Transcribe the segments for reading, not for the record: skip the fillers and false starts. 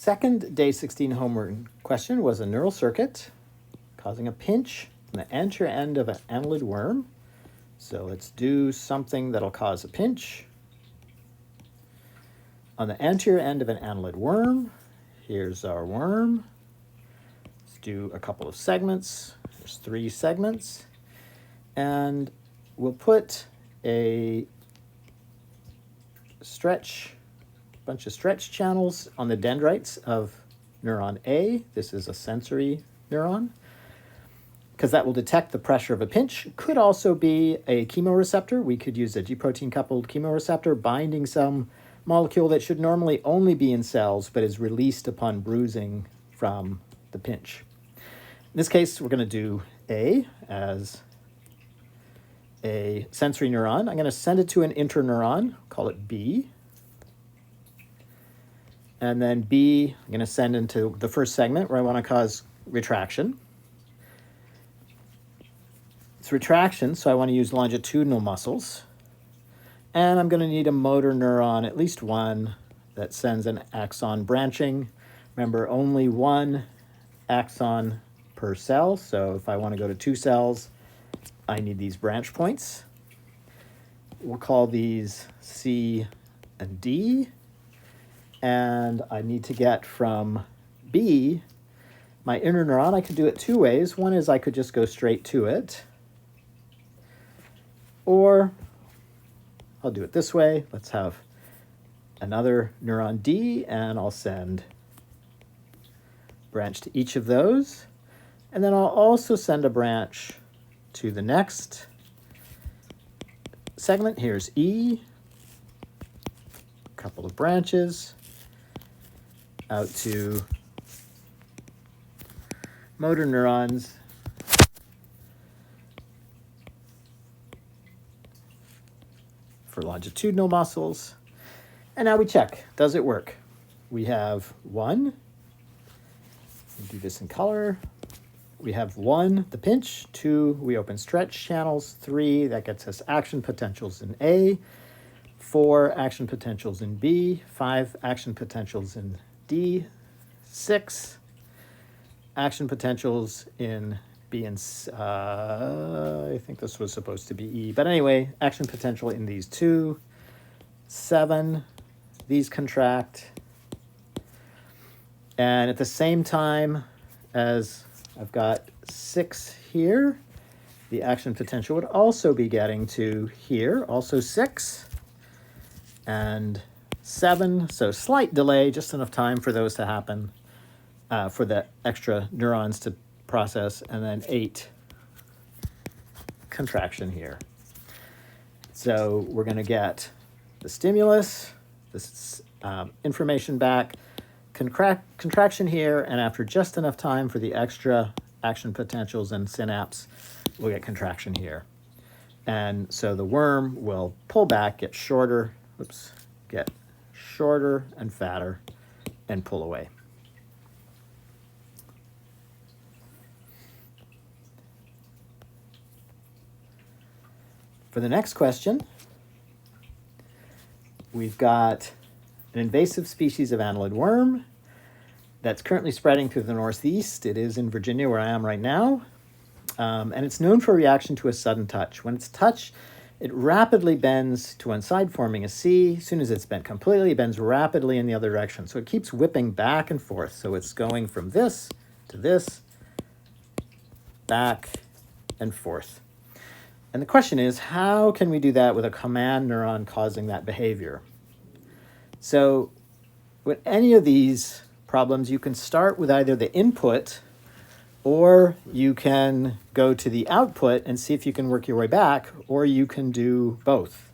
Second day 16 homework question was a neural circuit causing a pinch on the anterior end of an annelid worm. So let's do something that'll cause a pinch on the anterior end of an annelid worm. Here's our worm. Let's do a couple of segments. There's 3 segments. And we'll put a bunch of stretch channels on the dendrites of neuron A. This is a sensory neuron, because that will detect the pressure of a pinch. Could also be a chemoreceptor. We could use a G protein coupled chemoreceptor binding some molecule that should normally only be in cells but is released upon bruising from the pinch. In this case, we're going to do A as a sensory neuron. I'm going to send it to an interneuron, call it B. And then B, I'm going to send into the first segment where I want to cause retraction. It's retraction, so I want to use longitudinal muscles. And I'm going to need a motor neuron, at least one, that sends an axon branching. Remember, only one axon per cell. So if I want to go to 2 cells, I need these branch points. We'll call these C and D. And I need to get from B, my interneuron. I could do it 2 ways. One is I could just go straight to it. Or I'll do it this way. Let's have another neuron D, and I'll send branch to each of those. And then I'll also send a branch to the next segment. Here's E, a couple of branches out to motor neurons for longitudinal muscles. And now we check, does it work? We have 1, we'll do this in color. We have 1, the pinch. 2, we open stretch channels. 3, that gets us action potentials in A. 4, action potentials in B. 5, action potentials in D. 6, action potentials in B and I think this was supposed to be E. But anyway, action potential in these 2. 7, these contract. And at the same time as I've got 6 here, the action potential would also be getting to here, also 6 and 7. So slight delay, just enough time for those to happen, for the extra neurons to process, and then 8 contraction here. So we're going to get the stimulus, this information back, contraction here, and after just enough time for the extra action potentials and synapse, we'll get contraction here. And so the worm will pull back, get shorter and fatter, and pull away. For the next question, we've got an invasive species of annelid worm that's currently spreading through the Northeast. It is in Virginia, where I am right now. And it's known for a reaction to a sudden touch. When it's touched, it rapidly bends to one side, forming a C. As soon as it's bent completely, it bends rapidly in the other direction. So it keeps whipping back and forth. So it's going from this to this, back and forth. And the question is, how can we do that with a command neuron causing that behavior? So with any of these problems, you can start with either the input, or you can go to the output and see if you can work your way back, or you can do both.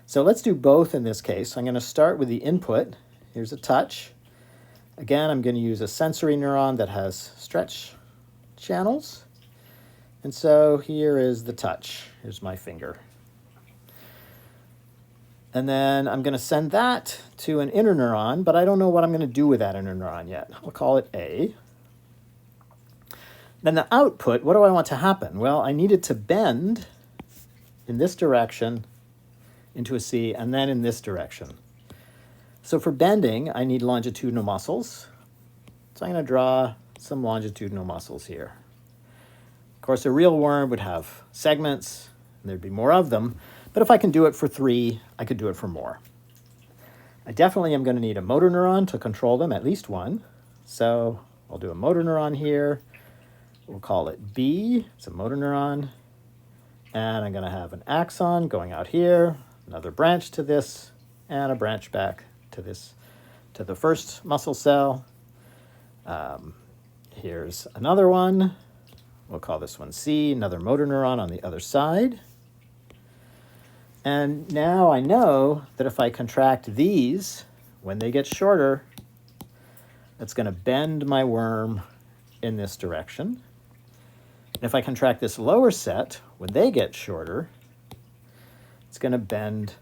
So let's do both in this case. So I'm going to start with the input. Here's a touch. Again, I'm going to use a sensory neuron that has stretch channels. And so here is the touch. Here's my finger. And then I'm going to send that to an interneuron, but I don't know what I'm going to do with that interneuron yet. I'll call it A. Then the output, what do I want to happen? Well, I need it to bend in this direction into a C, and then in this direction. So for bending, I need longitudinal muscles. So I'm going to draw some longitudinal muscles here. Of course, a real worm would have segments, and there'd be more of them. But if I can do it for 3, I could do it for more. I definitely am going to need a motor neuron to control them, at least one. So I'll do a motor neuron here. We'll call it B. It's a motor neuron. And I'm going to have an axon going out here, another branch to this, and a branch back to this, to the first muscle cell. Here's another one. We'll call this one C, another motor neuron on the other side. And now I know that if I contract these, when they get shorter, that's going to bend my worm in this direction. And if I contract this lower set, when they get shorter, it's going to bend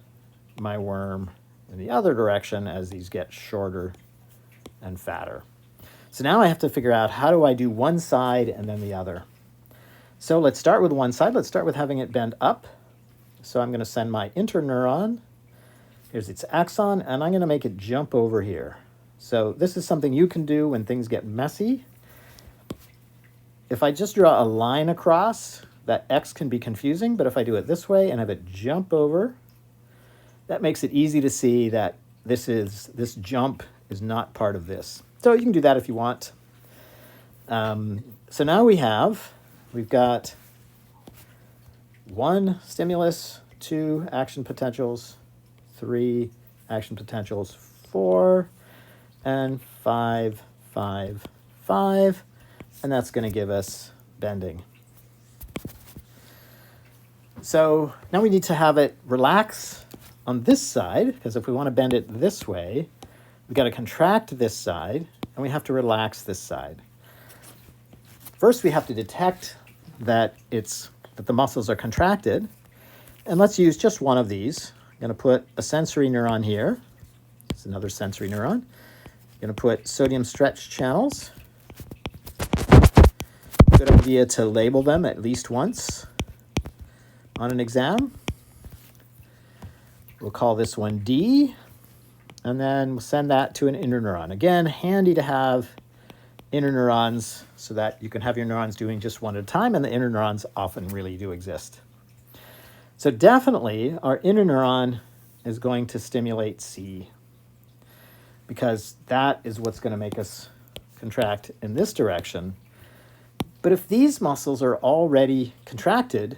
my worm in the other direction as these get shorter and fatter. So now I have to figure out, how do I do one side and then the other? So let's start with one side. Let's start with having it bend up. So I'm going to send my interneuron. Here's its axon, and I'm going to make it jump over here. So this is something you can do when things get messy. If I just draw a line across, that X can be confusing, but if I do it this way and have it jump over, that makes it easy to see that this jump is not part of this. So you can do that if you want. So now we've got 1 stimulus, 2 action potentials, 3 action potentials, 4, and 5, 5, 5, and that's going to give us bending. So now we need to have it relax on this side, because if we want to bend it this way, we've got to contract this side, and we have to relax this side. First, we have to detect that the muscles are contracted, and let's use just one of these. I'm going to put a sensory neuron here. It's another sensory neuron. I'm going to put sodium stretch channels. Good idea to label them at least once on an exam. We'll call this one D, and then we'll send that to an interneuron. Again, handy to have interneurons so that you can have your neurons doing just one at a time, and the interneurons often really do exist. So definitely our interneuron is going to stimulate C, because that is what's going to make us contract in this direction. But if these muscles are already contracted,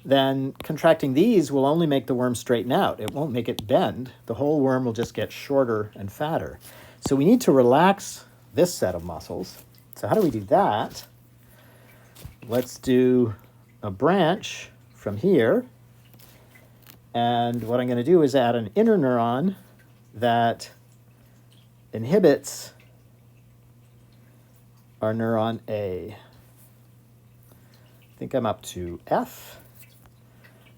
then contracting these will only make the worm straighten out. It won't make it bend. The whole worm will just get shorter and fatter. So we need to relax this set of muscles. So how do we do that? Let's do a branch from here. And what I'm going to do is add an interneuron that inhibits our neuron A. I think I'm up to F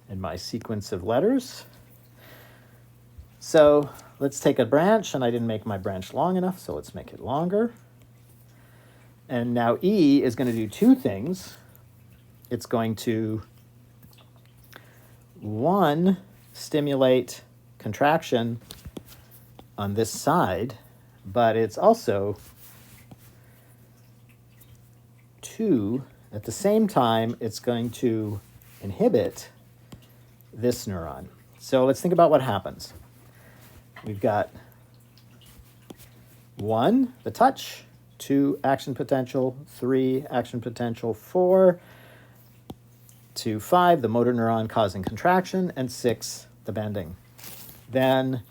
in my sequence of letters. So let's take a branch, and I didn't make my branch long enough, so let's make it longer. And now E is going to do 2 things. It's going to, 1, stimulate contraction on this side, but it's also 2, at the same time, it's going to inhibit this neuron. So let's think about what happens. We've got 1, the touch, 2, action potential, 3, action potential, 4, to 5, the motor neuron causing contraction, and 6, the bending. Then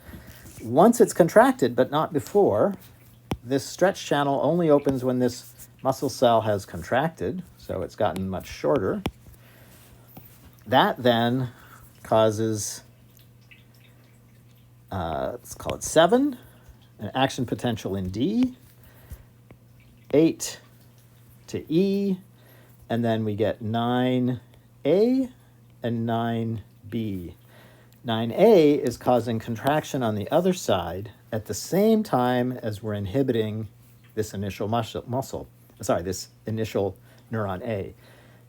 once it's contracted, but not before, this stretch channel only opens when this muscle cell has contracted, so it's gotten much shorter. That then causes, let's call it 7, an action potential in D, 8 to E, and then we get 9A and 9B. 9A is causing contraction on the other side at the same time as we're inhibiting this initial this initial neuron A.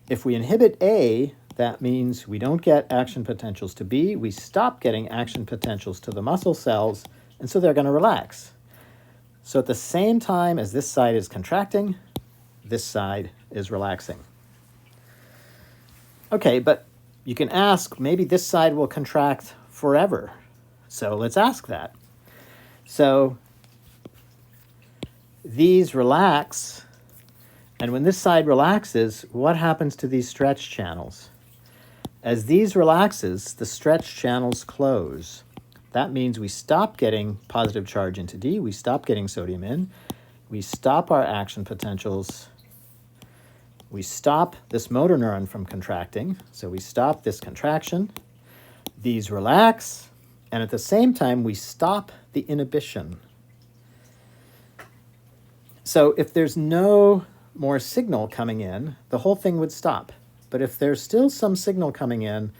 If we inhibit A, that means we don't get action potentials to B, we stop getting action potentials to the muscle cells, and so they're going to relax. So at the same time as this side is contracting, this side is relaxing. Okay, but you can ask, maybe this side will contract forever. So let's ask that. So these relax, and when this side relaxes, what happens to these stretch channels? As these relaxes, the stretch channels close. That means we stop getting positive charge into D, we stop getting sodium in, we stop our action potentials, we stop this motor neuron from contracting, so we stop this contraction, these relax, and at the same time we stop the inhibition. So if there's no more signal coming in, the whole thing would stop. But if there's still some signal coming in,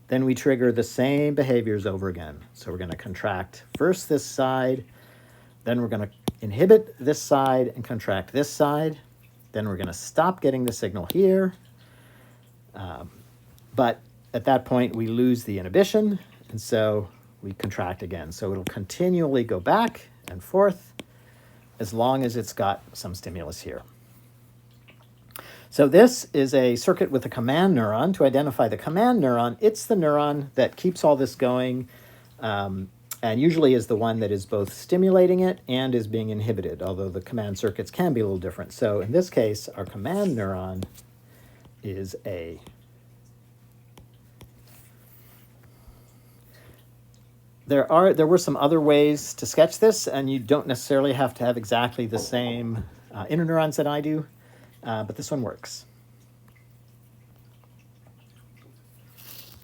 then we trigger the same behaviors over again. So we're going to contract first this side, then we're going to inhibit this side and contract this side. Then we're going to stop getting the signal here. But at that point, we lose the inhibition, and so we contract again. So it'll continually go back and forth as long as it's got some stimulus here. So this is a circuit with a command neuron. To identify the command neuron, it's the neuron that keeps all this going, and usually is the one that is both stimulating it and is being inhibited, although the command circuits can be a little different. So in this case, our command neuron is A. There were some other ways to sketch this, and you don't necessarily have to have exactly the same interneurons that I do, but this one works.